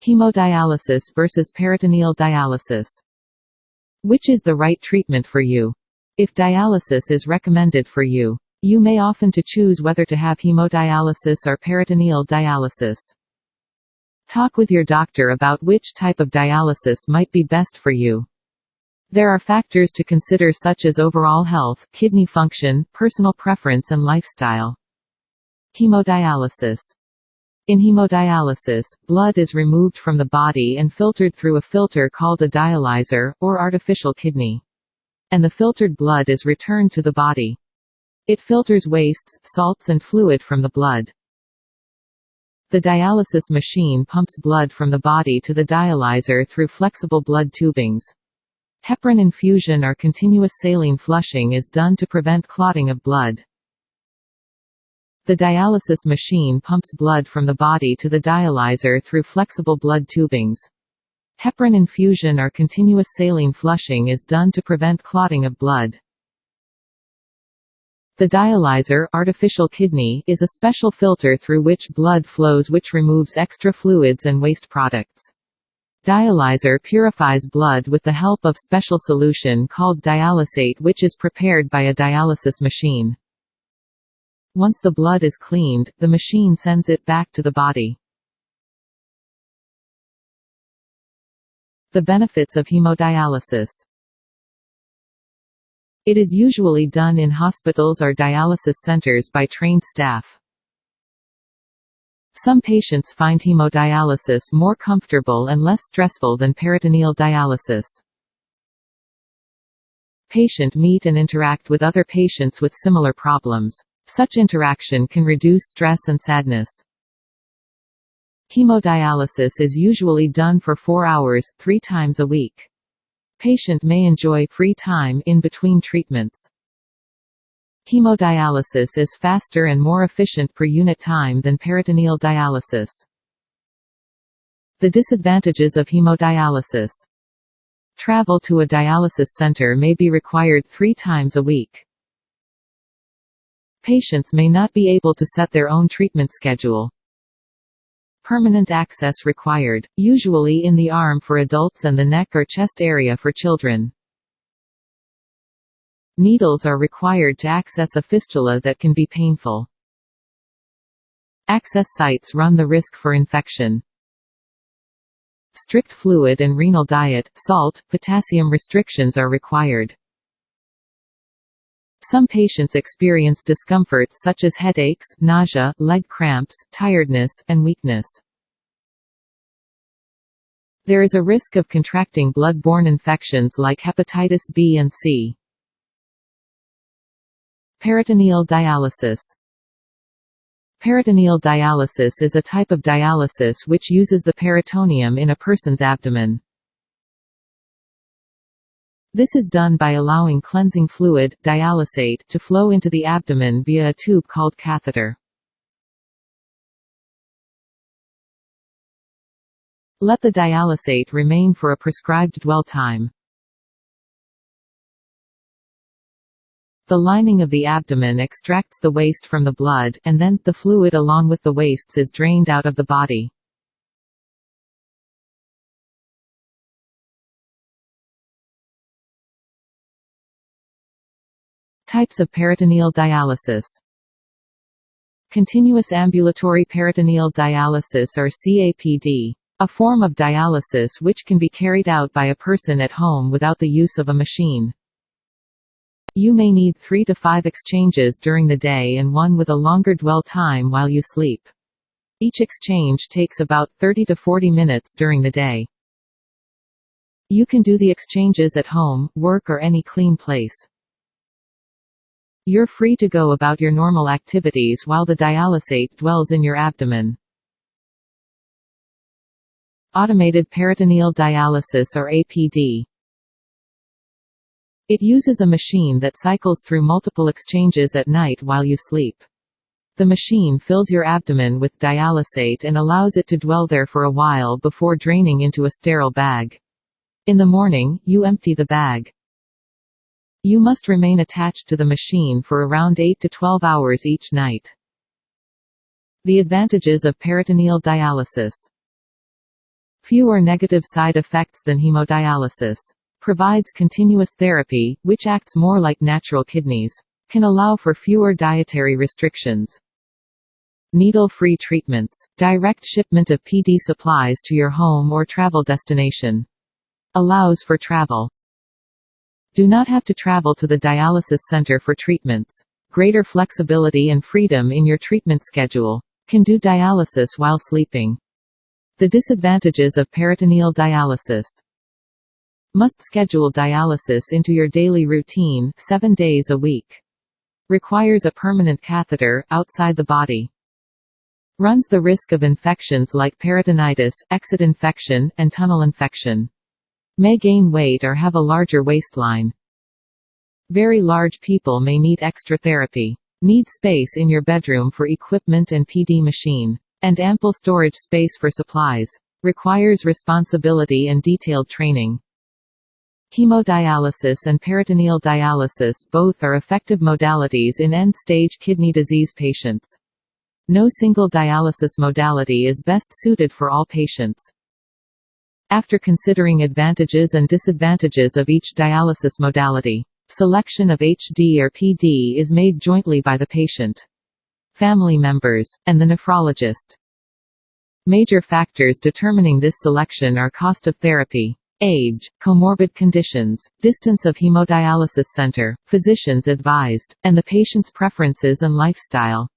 Hemodialysis versus peritoneal dialysis. Which is the right treatment for you? If dialysis is recommended for you, you may often to choose whether to have hemodialysis or peritoneal dialysis. Talk with your doctor about which type of dialysis might be best for you. There are factors to consider such as overall health, kidney function, personal preference and lifestyle. Hemodialysis. In hemodialysis, blood is removed from the body and filtered through a filter called a dialyzer, or artificial kidney. And the filtered blood is returned to the body. It filters wastes, salts and fluid from the blood. The dialysis machine pumps blood from the body to the dialyzer through flexible blood tubings. Heparin infusion or continuous saline flushing is done to prevent clotting of blood. The dialysis machine pumps blood from the body to the dialyzer through flexible blood tubings. Heparin infusion or continuous saline flushing is done to prevent clotting of blood. The dialyzer, artificial kidney, is a special filter through which blood flows which removes extra fluids and waste products. Dialyzer purifies blood with the help of special solution called dialysate which is prepared by a dialysis machine. Once the blood is cleaned, the machine sends it back to the body. The benefits of hemodialysis. It is usually done in hospitals or dialysis centers by trained staff. Some patients find hemodialysis more comfortable and less stressful than peritoneal dialysis. Patient meet and interact with other patients with similar problems. Such interaction can reduce stress and sadness. Hemodialysis is usually done for 4 hours, 3 times a week. Patient may enjoy free time in between treatments. Hemodialysis is faster and more efficient per unit time than peritoneal dialysis. The disadvantages of hemodialysis. Travel to a dialysis center may be required 3 times a week. Patients may not be able to set their own treatment schedule. Permanent access required, usually in the arm for adults and the neck or chest area for children. Needles are required to access a fistula that can be painful. Access sites run the risk for infection. Strict fluid and renal diet, salt, potassium restrictions are required. Some patients experience discomforts such as headaches, nausea, leg cramps, tiredness, and weakness. There is a risk of contracting blood-borne infections like hepatitis B and C. Peritoneal dialysis. Peritoneal dialysis is a type of dialysis which uses the peritoneum in a person's abdomen. This is done by allowing cleansing fluid, dialysate, to flow into the abdomen via a tube called catheter. Let the dialysate remain for a prescribed dwell time. The lining of the abdomen extracts the waste from the blood, and then, the fluid along with the wastes is drained out of the body. Types of peritoneal dialysis. Continuous ambulatory peritoneal dialysis or CAPD. A form of dialysis which can be carried out by a person at home without the use of a machine. You may need 3 to 5 exchanges during the day and 1 with a longer dwell time while you sleep. Each exchange takes about 30 to 40 minutes during the day. You can do the exchanges at home, work or any clean place. You're free to go about your normal activities while the dialysate dwells in your abdomen. Automated peritoneal dialysis or APD. It uses a machine that cycles through multiple exchanges at night while you sleep. The machine fills your abdomen with dialysate and allows it to dwell there for a while before draining into a sterile bag. In the morning, you empty the bag. You must remain attached to the machine for around 8 to 12 hours each night. The advantages of peritoneal dialysis. Fewer negative side effects than hemodialysis. Provides continuous therapy, which acts more like natural kidneys. Can allow for fewer dietary restrictions. Needle-free treatments. Direct shipment of PD supplies to your home or travel destination. Allows for travel. Do not have to travel to the dialysis center for treatments. Greater flexibility and freedom in your treatment schedule. Can do dialysis while sleeping. The disadvantages of peritoneal dialysis. Must schedule dialysis into your daily routine, 7 days a week. Requires a permanent catheter, outside the body. Runs the risk of infections like peritonitis, exit infection, and tunnel infection. May gain weight or have a larger waistline. Very large people may need extra therapy. Need space in your bedroom for equipment and PD machine. And ample storage space for supplies. Requires responsibility and detailed training. Hemodialysis and peritoneal dialysis both are effective modalities in end-stage kidney disease patients. No single dialysis modality is best suited for all patients. After considering advantages and disadvantages of each dialysis modality, selection of HD or PD is made jointly by the patient, family members, and the nephrologist. Major factors determining this selection are cost of therapy, age, comorbid conditions, distance of hemodialysis center, physicians advised, and the patient's preferences and lifestyle.